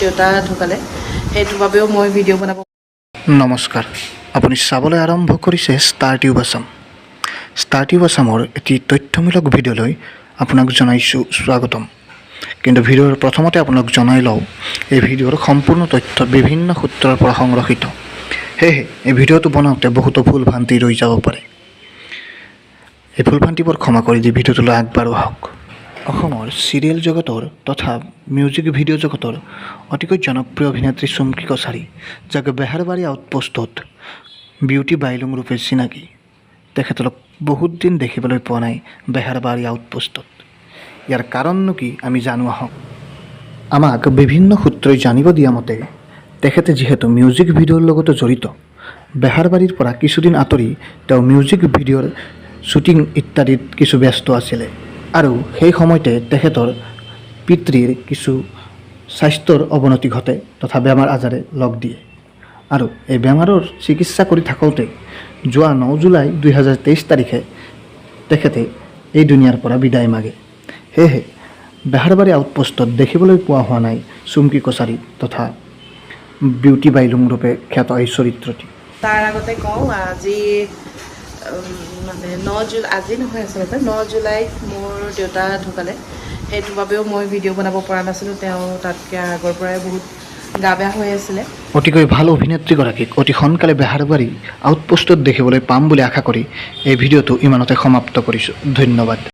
দেউতা ঢুকালে, সেইটোৰ বাবেও মই ভিডিঅ' বনাব। নমস্কাৰ, আপুনি চাবলৈ আৰম্ভ কৰিছে star tube Assam. Star tube আছামৰ এটি তথ্যমূলক ভিডিঅ'লৈ আপোনাক জনাইছোঁ স্বাগতম। কিন্তু ভিডিঅ'ৰ প্ৰথমতে আপোনাক জনাই লওঁ, এই ভিডিঅ'ৰ সম্পূৰ্ণ তথ্য বিভিন্ন সূত্ৰৰ পৰা সংৰক্ষিত। সেয়েহে এই ভিডিঅ'টো বনাওঁতে বহুতো ভুল ভ্ৰান্তি ৰৈ যাব পাৰে। এই ভুল ভ্ৰান্তিবোৰ ক্ষমা কৰি দি ভিডিঅ'টোলৈ আগবাঢ়ো আহক। অসমৰ চিৰিয়েল জগতৰ তথা মিউজিক ভিডিঅ' জগতৰ অতিকৈ জনপ্ৰিয় অভিনেত্ৰী চুমকি কছাৰী, যাক বেহাৰবাৰী আউটপোষ্টত বিউটি বাইলুং ৰূপে চিনাকি। তেখেতক বহুত দিন দেখিবলৈ পোৱা নাই বেহাৰবাৰী আউটপোষ্টত। ইয়াৰ কাৰণনো কি আমি জানো আহক। আমাক বিভিন্ন সূত্ৰই জানিব দিয়া মতে, তেখেতে যিহেতু মিউজিক ভিডিঅ'ৰ লগতো জড়িত, বেহাৰবাৰীৰ পৰা কিছুদিন আঁতৰি তেওঁ মিউজিক ভিডিঅ'ৰ শ্বুটিং ইত্যাদিত কিছু ব্যস্ত আছিলে। আৰু সেই সময়তে তেখেতৰ পিতৃৰ কিছু স্বাস্থ্যৰ অৱনতি ঘটে তথা বেমাৰ আজাৰে লগ দিয়ে। আৰু এই বেমাৰৰ চিকিৎসা কৰি থাকোঁতে যোৱা 9 জুলাই 2023 তাৰিখে তেখেতে এই দুনিয়াৰ পৰা বিদায় মাগে। সেয়েহে বেহাৰবাৰী আউটপোষ্টত দেখিবলৈ পোৱা হোৱা নাই চুমকি কছাৰী তথা বিউটি বাইলুং ৰূপে খ্যাত এই চৰিত্ৰটি। তাৰ আগতে কওঁ, আজি মানে 9 জুলাই, আজি নহয় আচলতে 9 জুলাইত মোৰ দেউতা ঢুকালে, সেইটোৰ বাবেও মই ভিডিঅ' বনাব পৰা নাছিলোঁ। তেওঁ তাতকৈ আগৰ পৰাই বহুত গা বেয়া হৈ আছিলে। অতিকৈ ভাল অভিনেত্ৰীগৰাকীক অতি সোনকালে বেহাৰবাৰী আউটপোষ্টত দেখিবলৈ পাম বুলি আশা কৰি এই ভিডিঅ'টো ইমানতে সমাপ্ত কৰিছোঁ। ধন্যবাদ।